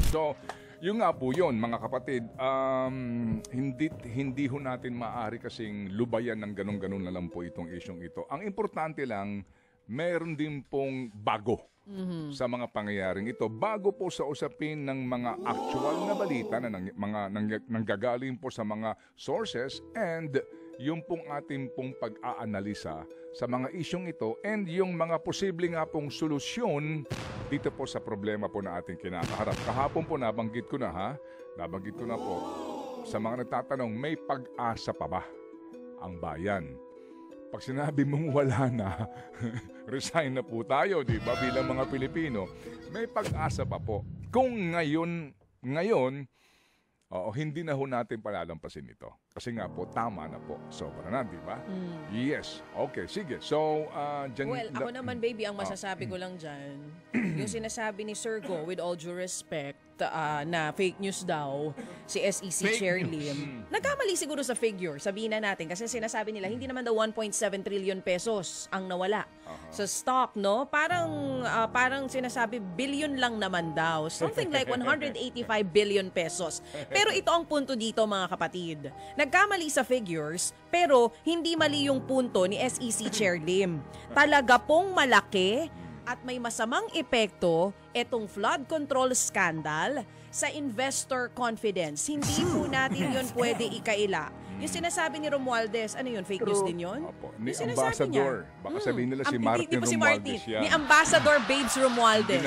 So, yung nga po yun, mga kapatid, hindi ho natin maaari kasing lubayan ng ganun-ganun na lang po itong isyong ito. Ang importante lang, meron din pong bago sa mga pangyayaring ito. Bago po sa usapin ng mga actual na balita na nanggagaling po sa mga sources and yung pong ating pong pag-aanalisa sa mga isyong ito and yung mga posibleng nga pong solusyon dito po sa problema po na ating kinakaharap. Kahapon po nabanggit ko na po sa mga nagtatanong, may pag-asa pa ba ang bayan? Pag sinabi mong wala na, resign na po tayo, di ba? Bilang mga Pilipino, may pag-asa pa po. Kung ngayon, hindi na ho natin palalampasin ito. Kasi nga po, tama na po. Sobra na, di ba? Yes. Okay, sige. So, ako naman, baby, ang masasabi ko lang dyan, yung sinasabi ni Sir Go, with all due respect, na fake news daw, si SEC Chair Lim. Nagkamali siguro sa figure, sabihin na natin, kasi sinasabi nila, hindi naman daw 1.7 trillion pesos ang nawala sa stock, no? Parang sinasabi, billion lang naman daw. Something like 185 billion pesos. Pero ito ang punto dito, mga kapatid. Nagkamali sa figures, pero hindi mali yung punto ni SEC Chair Lim. Talaga pong malaki at may masamang epekto itong flood control scandal sa investor confidence. Hindi po natin yun pwede ikaila. Yung sinasabi ni Romualdez, ano yun? Fake news din yun? Opo, ni Ambassador. Baka sabihin nila si Martin Romualdez yan. Ni Ambassador Babes Romualdez.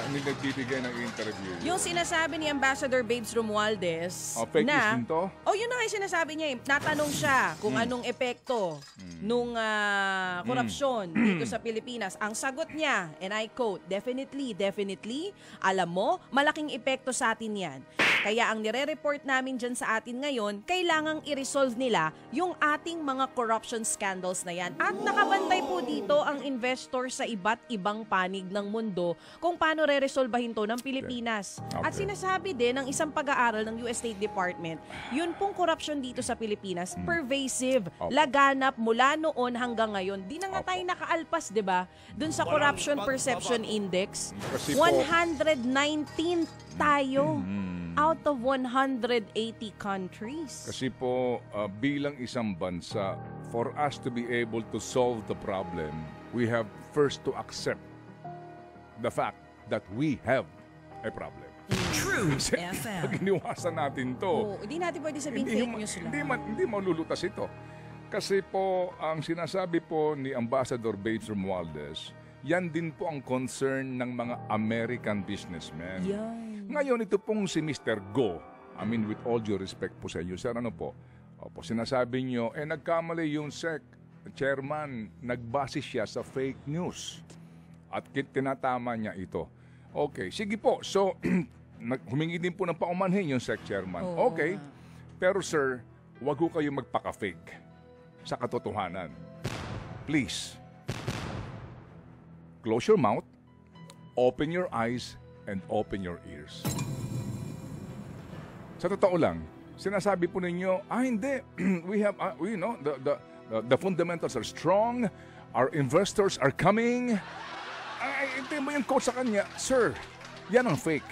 Hindi nagbibigay ng interview. Yung sinasabi ni Ambassador Babes Romualdez fake news din to? Yun na nga yung sinasabi niya. Natanong siya kung anong epekto nung korupsyon dito sa Pilipinas. Ang sagot niya, and I quote, definitely, alam mo, malaking epekto sa atin yan. Kaya ang nire-report namin dyan sa atin ngayon, kailangang i-resolve nila yung ating mga corruption scandals na yan. At nakabantay po dito ang investor sa iba't ibang panig ng mundo kung paano re-resolvahin to ng Pilipinas. Okay. At sinasabi din ng isang pag-aaral ng US State Department, yun pong corruption dito sa Pilipinas, pervasive, laganap mula noon hanggang ngayon. Di na nga tayo nakaalpas, di ba? Dun sa Corruption Perception Index, 119 tayo. Out of 180 countries. Kasi po, bilang isang bansa, for us to be able to solve the problem, we have first to accept the fact that we have a problem. True FM. Pag iniwasan natin to, hindi natin pwede sabihin fake news lang. Hindi malulutas ito. Kasi po, ang sinasabi po ni Ambassador Babes Romualdez, yan din po ang concern ng mga American businessmen. Ngayon, ito pong si Mr. Go, I mean with all due respect po sa inyo, sir, ano po? Opo, sinasabi nyo, nagkamali yung SEC chairman, nagbase siya sa fake news. At tinatama niya ito. Okay, sige po. So, humingi din po ng paumanhin yung SEC chairman. Okay, pero sir, wag ho kayo magpaka-fake sa katotohanan. Please, close your mouth, open your eyes, and open your ears. Sa totoo lang, sinasabi po ninyo, hindi, we have, the fundamentals are strong, our investors are coming. Hindi mo yung quote sa kanya, sir, yan ang fake.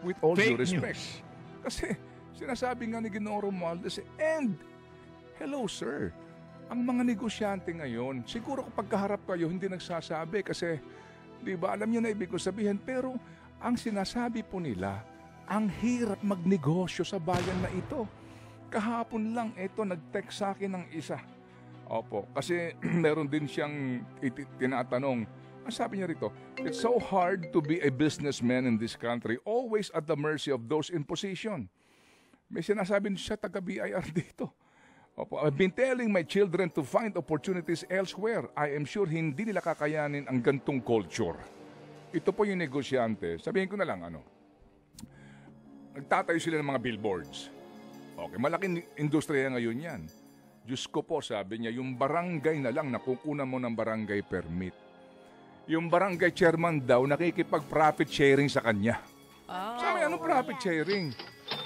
With all due respect. Kasi, sinasabi nga ni Ginoong Romualdez, and, hello sir, ang mga negosyante ngayon, siguro kapag kaharap kayo, hindi nagsasabi kasi, di ba, alam niyo na ibig ko sabihin, pero ang sinasabi po nila, ang hirap magnegosyo sa bayan na ito. Kahapon lang, ito, nag-text sa akin ng isa. Opo, kasi meron din siyang tinatanong. Ang sabi niya rito, it's so hard to be a businessman in this country, always at the mercy of those in position. May sinasabi siya taga-BIR dito. Opo, I've been telling my children to find opportunities elsewhere. I am sure hindi nila kakayanin ang gantong culture. Ito po yung negosyante. Sabihin ko na lang, nagtatayo sila ng mga billboards. Okay, malaking industriya ngayon yan. Diyos ko po, sabi niya, yung barangay na lang, nakukunan mo ng barangay permit. Yung barangay chairman daw, nakikipag-profit sharing sa kanya. Sabi, anong profit sharing?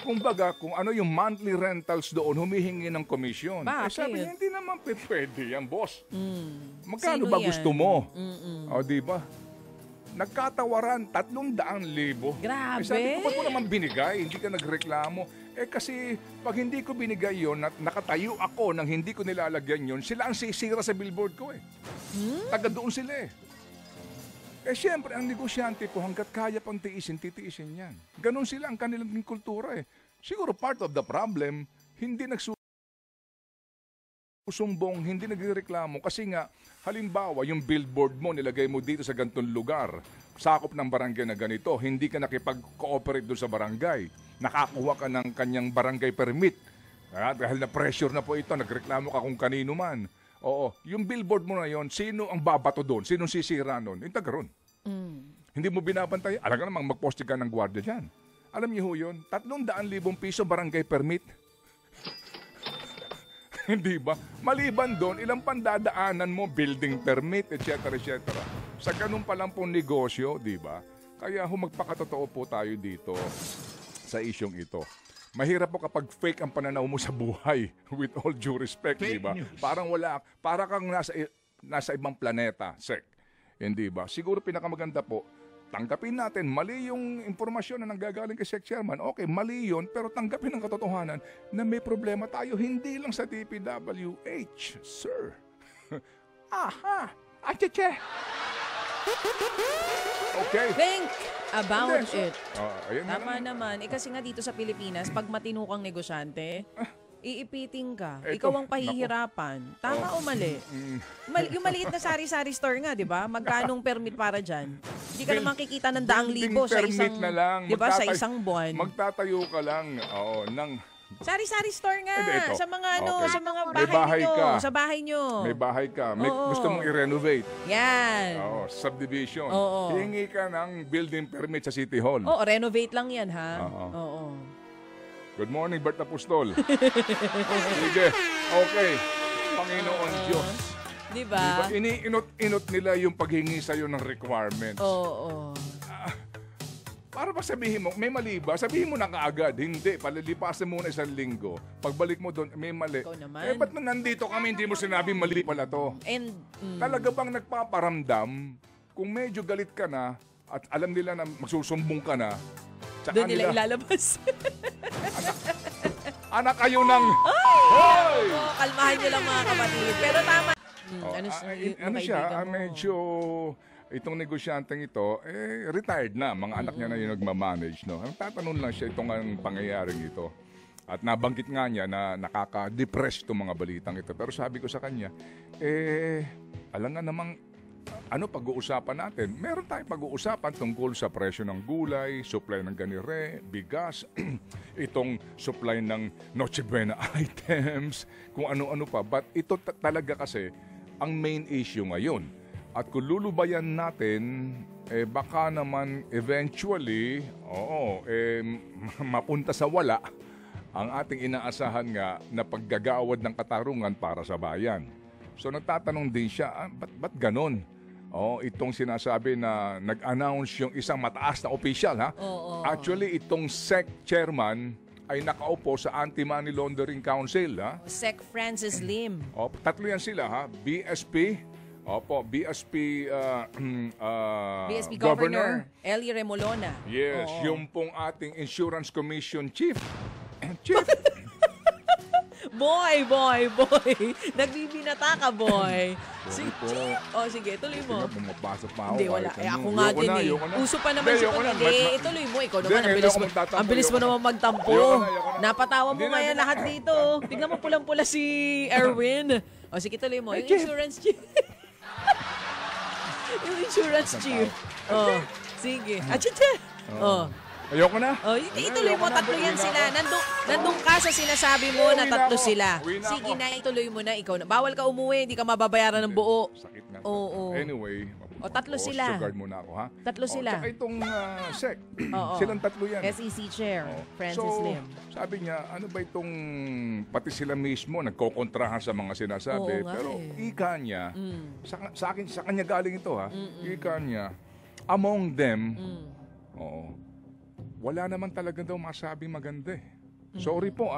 Kumbaga, kung ano yung monthly rentals doon, humihingi ng komisyon. Sabi niya, hindi naman pwede yan, boss. Magkano Sino ba yan? gusto mo? O, di ba? nagkatawaran 300,000. Grabe. Sabi ko, ba't mo naman binigay? Hindi ka nagreklamo. Kasi pag hindi ko binigay yon, nakatayo ako nang hindi ko nilalagyan yon, sila ang sisira sa billboard ko eh. Taga doon sila eh. Siyempre, ang negosyante po, hanggat kaya pang tiisin, titiisin yan. Ganon sila ang kanilang kultura eh. Siguro part of the problem, hindi nagsusumbong, hindi nagreklamo. Kasi nga, halimbawa, yung billboard mo, nilagay mo dito sa ganitong lugar, sakop ng barangay na ganito, hindi ka nakipag-cooperate doon sa barangay. Nakakuha ka ng kanyang barangay permit. Dahil na pressure na po ito, nagreklamo ka kung kanino man. Oo, yung billboard mo na yon, sino ang babato doon? Sino sisira noon? Yung taga ron. Hindi mo binabantay. Alam ka namang magposte ka ng gwardiya dyan. Alam niyo ho yun, 300,000 piso barangay permit. Hindi ba? Maliban doon, ilang pandadaanan mo, building permit, etc. etc. Sa ganun pa lang pong negosyo, di ba? Kaya magpakatotoo po tayo dito sa isyong ito. Mahirap po kapag fake ang pananaw mo sa buhay, with all due respect, di ba? Parang para kang nasa ibang planeta, Sek. Hindi ba? Siguro pinakamaganda po, tanggapin natin, mali yung informasyon na nanggagaling kay Sec Chairman. Okay, mali yun, pero tanggapin ang katotohanan na may problema tayo, hindi lang sa DPWH, sir. Aha! Acheche! Okay. Think about it. Ayun na Tama naman. naman. Kasi nga dito sa Pilipinas, pag matino kang negosyante, iipiting ka. Eto, Ikaw ang pahihirapan. Tama o mali? Yung maliit na sari-sari store nga, di ba? Magkanong permit para dyan? Hindi ka naman kikita ng Building 2,000 sa permit isang, na lang. di ba, sa isang buwan. Magtatayo ka lang, ng Sari-sari store nga. Hindi, ito. Sa mga Okay. sa mga May bahay nyo. ka. Sa bahay nyo. may bahay ka, may Oo. gusto mong i-renovate. Yan. Subdivision. Oo. Hingi ka ng building permit sa City Hall. Oo, renovate lang yan, ha? Oo. Oo. Good morning, Bert Apostol. Sige. Okay. Panginoon Diyos. Di Diba? ba? Iniinot-inot nila yung paghingi sa'yo ng requirements. Oo. Para ba sabihin mo, may mali ba? Sabihin mo na kaagad. Hindi, palilipasan mo na 1 linggo. Pagbalik mo doon, may mali. Ikaw naman. Ba't nandito kami, hindi mo sinabi mali pala to? And, Talaga bang nagpaparamdam kung medyo galit ka na at alam nila na magsusumbong ka na, tsaka doon nila ilalabas. anak kayo ng... Hoy! Oo, kalmahan nyo lang mga kapatid. Pero tama. Ano siya, medyo... Itong negosyanteng ito, retired na. Mga anak niya na yung nagmamanage. No? Ang tatanong lang siya itong ang pangyayaring ito. At nabanggit nga niya na nakaka-depress itong mga balitang ito. Pero sabi ko sa kanya, alam nga namang, pag-uusapan natin? Meron tayong pag-uusapan tungkol sa presyo ng gulay, supply ng ganire, bigas, itong supply ng Noche Buena items, kung ano-ano pa. But ito talaga kasi ang main issue ngayon. At kung lulubayan natin, baka naman eventually, mapunta sa wala ang ating inaasahan nga na paggagawad ng katarungan para sa bayan. So nagtatanong din siya, ba't ganon? Itong sinasabi na nag-announce yung isang mataas na official, ha? Actually, itong SEC chairman ay nakaupo sa Anti-Money Laundering Council, ha? Sec Francis Lim. 3 yan sila, ha? BSP, BSP Governor Eli Remolona. Yes, yung pong ating Insurance Commission Chief. Chief! Boy! Nagbibinata ka, boy. Sige, sige, tuloy mo. Pumapasok pa ako. Hindi, wala. Ako nga Ayoko din na, eh. ayoko na. Uso pa naman Hindi, si ayoko na. Pamili. Ituloy mo. Ikaw naman, Hindi, ayoko magtatampo, ang bilis mo ayoko naman magtampo. Ayoko na. Napatawa mo Hindi na, ngayon hindi na. lahat dito. Tignan mo pulang-pula si Erwin. Sige, tuloy mo. Yung insurance chief. Yung insurance chief. Sige. Achiche! Ayoko na. Ituloy mo, 3 yan sila. Nandun ka sa sinasabi mo na 3 sila. Uwi na Sige ako. na, ituloy mo na. Ikaw na. Bawal ka umuwi, hindi ka mababayaran ng buo. Sakit nga. Oo. Anyway. 3 sila. Sugar muna ako, ha? 3 sila. Tsaka itong SEC. Oo. Silang 3 yan. SEC Chair, Francis So, Lim. sabi niya, ano ba itong, pati sila mismo, nagkokontrahan sa mga sinasabi. Oo nga Pero eh. ika niya, sa kanya galing ito, ha? Ika niya, among them, wala naman talaga daw masabing maganda eh. Sorry po.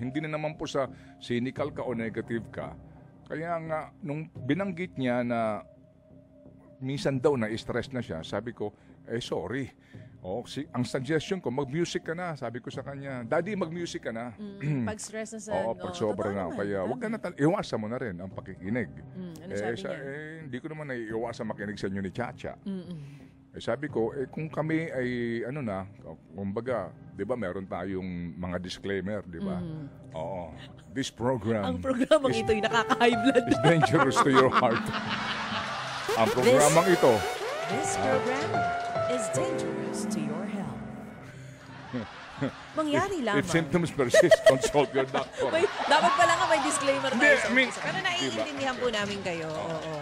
Hindi na naman po sa cynical ka o negative ka. Kaya nga, nung binanggit niya na minsan daw na-stress na siya. Sabi ko, sorry. Ang suggestion ko, mag-music ka na. Sabi ko sa kanya, Daddy, mag-music ka na. Pag stress na sa... Pag sobra na. Kaya wag ka na, iwasan mo na rin ang pakikinig. Ano sabi niya? Hindi ko naman naiiwasan makinig sa inyo ni Chacha. Sabi ko, kung kami ay, kumbaga, di ba meron tayong mga disclaimer, di ba? Oo. This program... Ang programang ito'y nakaka-high blood. is dangerous to your heart. Ang programang ito... This program is dangerous to your health. Mangyari lamang. If symptoms persist, consult your doctor. Dapat pala nga may disclaimer tayo. Hindi, Pero naiintindihan po namin kayo. Oo.